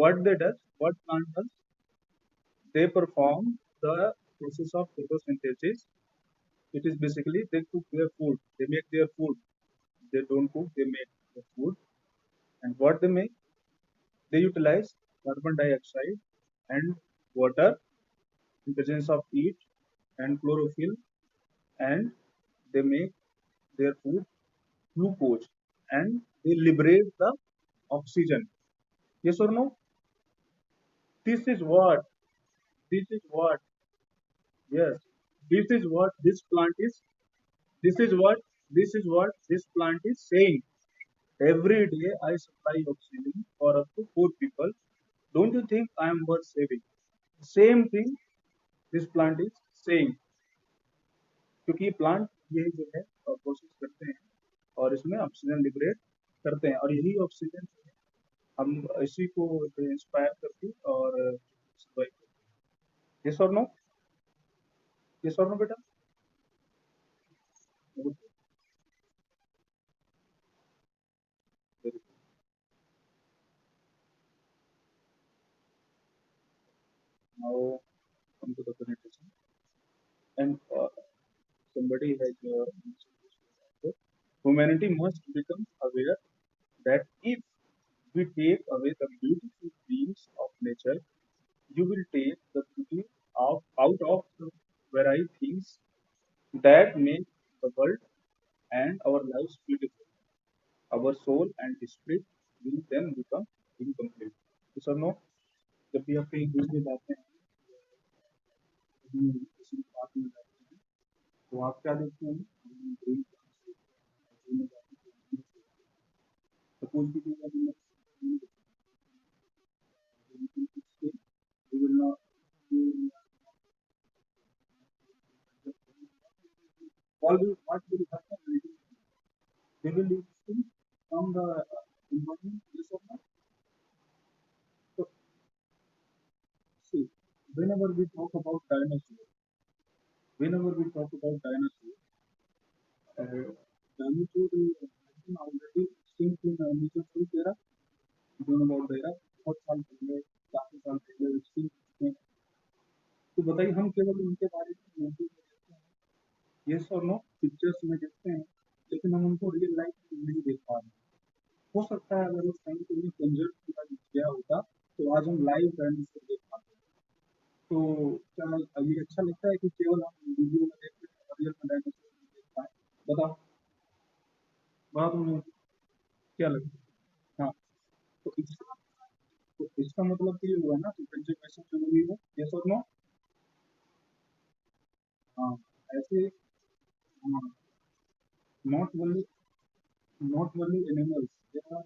what they does, what plant does, they perform the process of photosynthesis. It is basically they cook their food, they make their food. They don't cook, they make the food. And what they make, they utilize carbon dioxide and water in presence of heat and chlorophyll, and they make their food glucose, and they liberate the oxygen. Yes or no? This is what, this is what, yes, this is what this plant is, this is what, this is what this plant is saying. Every day I supply oxygen for up to 4 people. Don't you think I am worth saving? Same thing this plant is saying, क्योंकि ये plant ये जो है process करते हैं और इसमें oxygen liberate करते हैं, और यही ऑक्सीजन हम इसी को इंस्पायर करके और सर्वाइव करते हैं। यस और नो? यस और नो बेटा? Now come to the presentation, and somebody has mentioned this also. Humanity must become aware that if we take away the beautiful beings of nature, you will take the beauty out of the very things that make the world and our lives beautiful. Our soul and spirit will then become incomplete. Yes or no? जब भी आप कहीं घूमने जाते हैं, कहीं किसी park में जाते हैं, तो आप क्या देखते हैं? ग्रीन प्लांट्स देखते हैं, घूमने जाते हैं, सपोज की we will not, what will happen? They will extinct from the environment. Yes or no? So, see, whenever we talk about dinosaurs, whenever we talk about dinosaurs, dinosaur is already extinct in nature full era. दोनों बहुत देर है, बहुत साल पहले, काफी साल पहले extinct हैं। तो बताइए हम केवल उनके बारे में मूवी में देखते हैं, यस और नो, पिक्चर्स में देखते हैं, लेकिन हम उनको रियल लाइफ में नहीं देख पा रहे हैं। हो सकता है अगर उस टाइम पे उन्हें कंजर्व किया होता तो आज हम लाइव डायनासोर देख पाते। तो क्या ये अच्छा लगता है कि केवल हम वीडियो में देखते हैं, रियल में डायनासोर नहीं देख पाए? बताओ, बात में क्या लगता है? हाँ, तो इसका मतलब ये हुआ ना कि कंजर्वेशन जरूरी है। यस और नो? हाँ, ऐसे, हाँ, not only not only animals, there are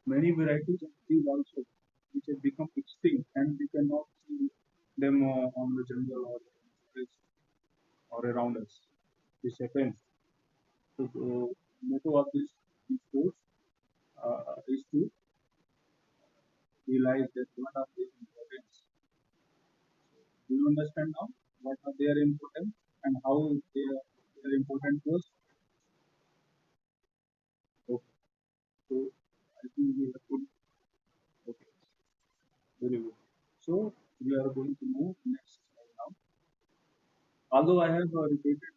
many varieties of trees also which have become extinct and we cannot see them on the jungle or forest or around us. This happens. So, motto of this course is to realize that what are their importance. Do you understand now what are their importance and how they are important to us? Okay. So I think we have put, okay, very good. So we are going to move next slide now. Although I have repeated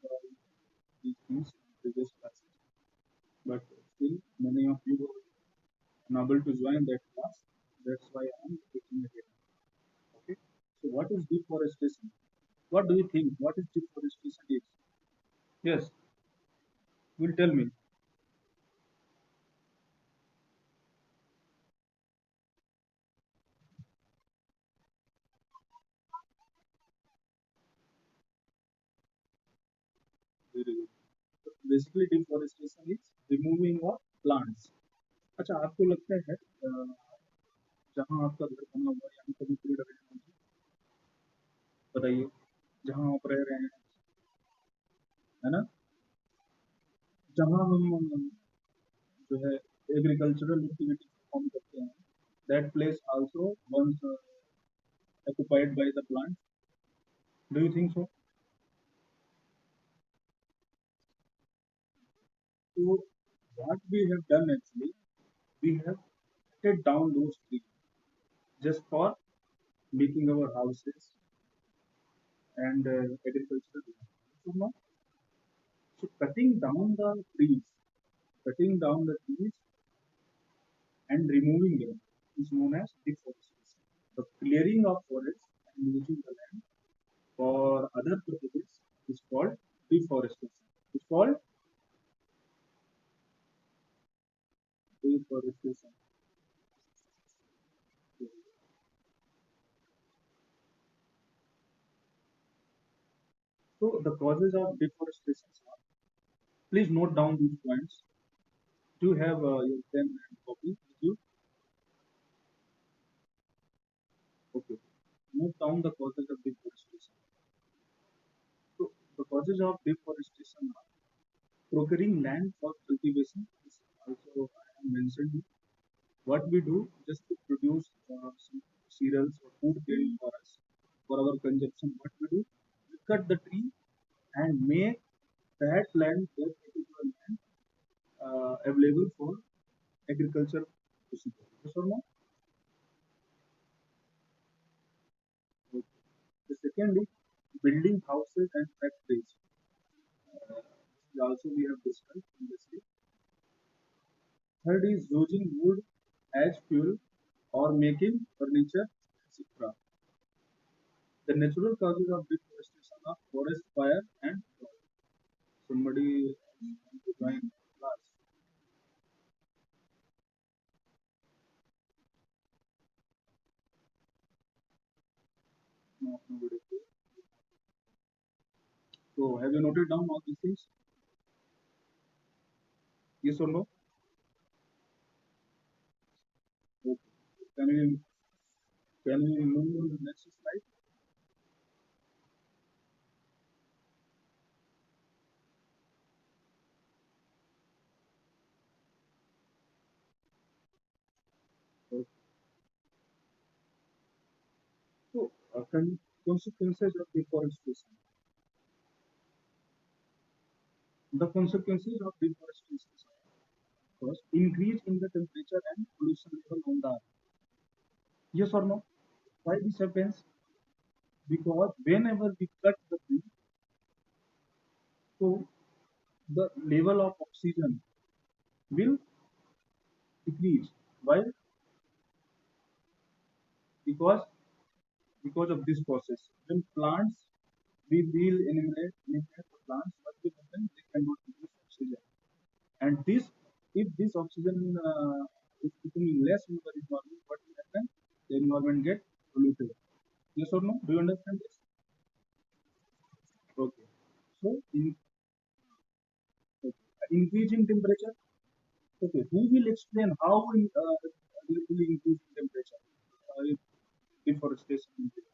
these things in previous classes, but still many of you were unable to join that class. That's why I am taking it here. Okay. So what is deforestation? What do you think? What is deforestation is? Yes, will tell me. Very good. So basically deforestation is removing of plants. अच्छा, आपको लगता है जहाँ आपका घर बना हुआ है यहाँ कभी पेड़ रहे होंगे? बताइए, जहाँ आप रह रहे हैं, है ना, जहाँ हम जो है एग्रीकल्चरल एक्टिविटी परफॉर्म करते हैं, that place also once occupied by the plant. Do you think so? So what we have done actually, we have cut down those trees. just for making our houses and agricultural land. So now, so cutting down the trees and removing them is known as deforestation. The clearing of forests and using the land for other purposes is called deforestation. It's called deforestation. So the causes of deforestation are, please note down these points. Do you have your pen and copy with you? Okay. Note down the causes of deforestation. So the causes of deforestation are procuring land for cultivation. This also I have mentioned. What we do just to produce some cereals or food grain for us for our consumption. What we do, we cut the tree and make that particular land available for agriculture procedure. Yes or no? Okay. The second is building houses and factories. Also we have discussed in this case. Third is using wood as fuel or making furniture, etc. The natural causes of deforestation are forest fire and drought. Somebody want to join class? No, nobody. So have you noted down all these things? Yes or no? Okay. Can we move on to the next slide? Okay. So consequences of deforestation. The consequences of deforestation are first increase in the temperature and pollution level on the earth. Yes or no? Why this happens? Because whenever we cut the tree, so the level of oxygen will decrease. Why? Because of this process. When plants we will eliminate the plants, what will happen? They cannot produce oxygen. And this, if this oxygen is becoming less in the environment, what will happen? The environment get polluted. Yes or no? Do you understand this? Okay. So okay. Increase in temperature. Okay. Who will explain how there will increase in temperature? If deforestation increase.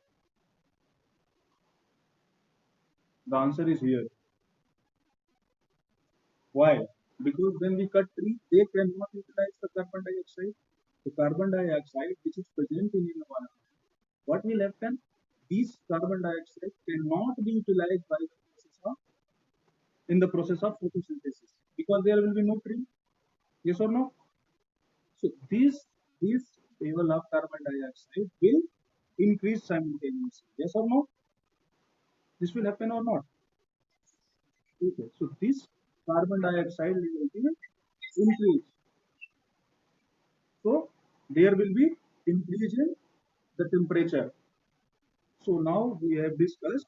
The answer is here. Why? Because when we cut trees, they cannot utilize the carbon dioxide. The carbon dioxide which is present in environment, what will happen? This carbon dioxide cannot be utilized by the process of in the process of photosynthesis because there will be no tree. Yes or no? So this level of carbon dioxide will increase simultaneously. Yes or no? This will happen or not? Okay. So this carbon dioxide level will increase. So there will be increase in the temperature. So now we have discussed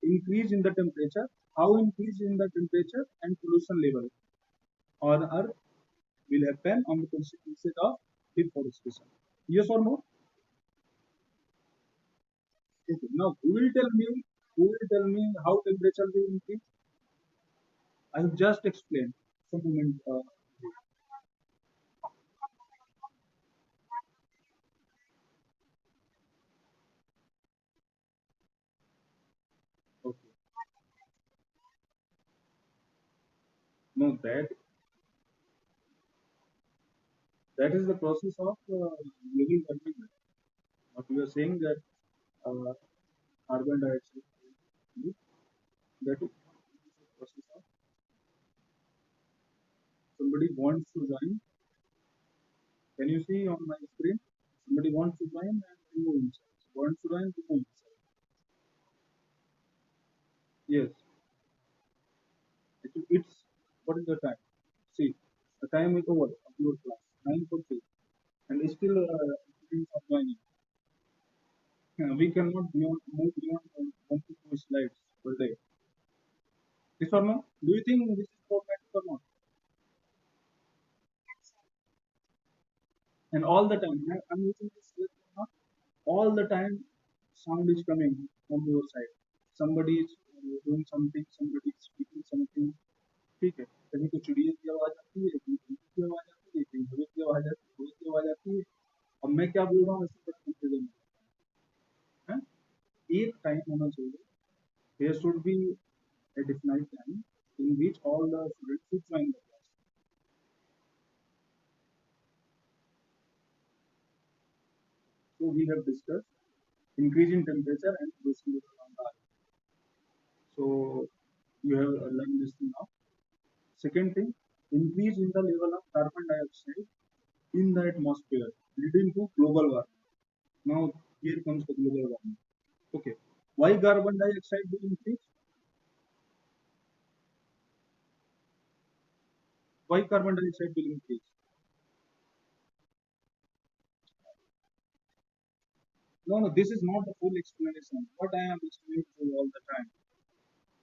increase in the temperature, how increase in the temperature and pollution level on Earth will happen on the consequences of deforestation. Yes or no? Okay. Now who will tell me how temperature will increase? I have just explained some moment. Okay. No, that is the process of global warming. What we are saying that uh, carbon dioxide, that is the process of somebody wants to join. Can you see on my screen? Somebody wants to join and remove himself. Wants to join, remove himself. Yes. It's what is the time? See, the time is over of your class, 9:40, and still students are joining. We cannot move beyond 1 to 2 slides per day. Yes or no? Do you think this is problematic or not? And all the time, I'm using this word or not? All the time, sound is coming from your side. Somebody is doing something, somebody is speaking something. ठीक है, कभी तो चिड़िया की आवाज आती है, कभी पंछी की आवाज आती है, कभी हवा की आवाज आती है, हवा की आवाज आती है। अब मैं क्या बोल रहा हूँ इससे बड़ा कंफ्यूजन है। एक टाइम होना चाहिए। There should be a definite time in which all the students should join the class. So we have discussed increase in temperature and reducing the demand. So you have learned this thing now. Second thing, increase in the level of carbon dioxide in the atmosphere leading to global warming. Now here comes the global warming. Okay. Why carbon dioxide will increase? Why carbon dioxide will increase? No, no, this is not the full explanation. What I am explaining to you all the time.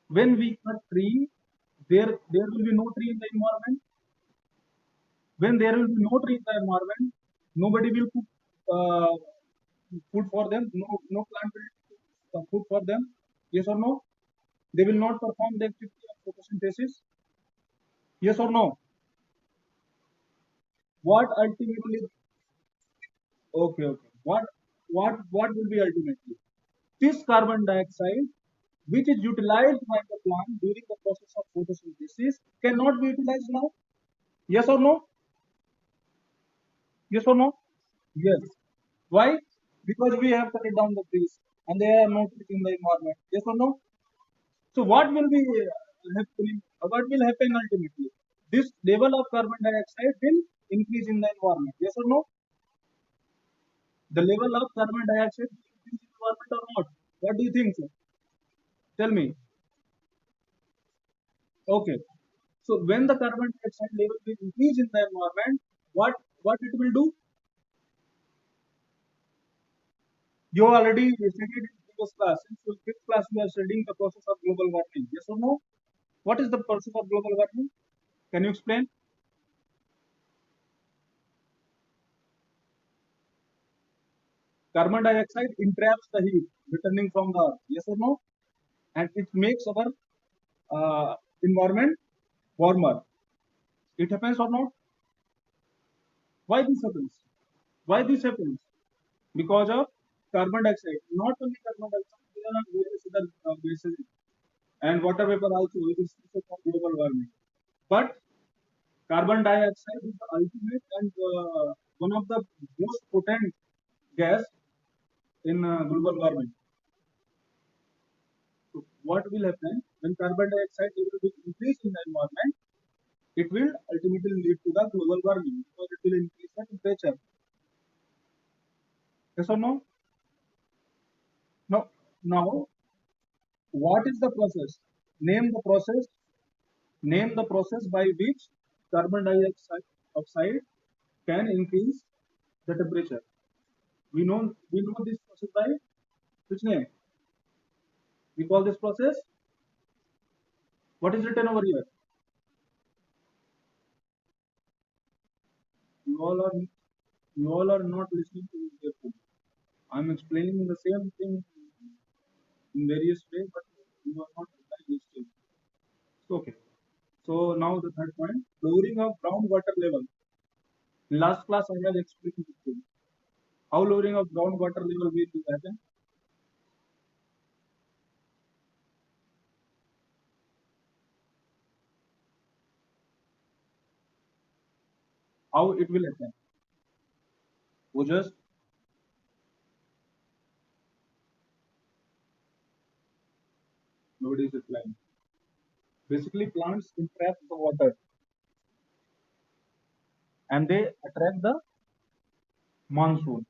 When we cut tree, there will be no tree in the environment. When there will be no tree in the environment, nobody will cook food for them. No plant will cook food for them. Yes or no? They will not perform the activity of photosynthesis. Yes or no? What ultimately? Okay, okay. What will be ultimately? This carbon dioxide, which is utilized by the plant during the process of photosynthesis, cannot be utilized now. Yes or no? Yes or no? Yes. Why? Because we have cut down the trees and they are not in the environment. Yes or no? So what will be happening? What will happen ultimately? This level of carbon dioxide will increase in the environment. Yes or no? The level of carbon dioxide will increase in the environment or not? What do you think, sir? Tell me. Okay. So when the carbon dioxide level will increase in the environment, what it will do? You already studied in previous class. In fifth class, we are studying the process of global warming. Yes or no? What is the process of global warming? Can you explain? Carbon dioxide entraps the heat returning from the earth. Yes or no? And it makes our environment warmer. It happens or not? Why this happens? Why this happens? Because of carbon dioxide. Not only carbon dioxide, there are various other gases and water vapor also. It is also from global warming. But carbon dioxide is the ultimate and one of the most potent gas in global warming. So what will happen when carbon dioxide level will increase in the environment? It will ultimately lead to the global warming because it will increase the temperature. Yes or no? No. Now, what is the process? Name the process. Name the process by which carbon dioxide oxide can increase the temperature. We know this process by which name? We call this process. What is written over here? You all are you all are not listening to me carefully. I'm explaining the same thing in various ways, but you are not replying this thing. So, okay. So now the third point, lowering of groundwater level. In last class I have explained this thing. How lowering of groundwater level will happen? How it will happen? We just nobody is replying. Basically, plants entrap the water and they attract the monsoon.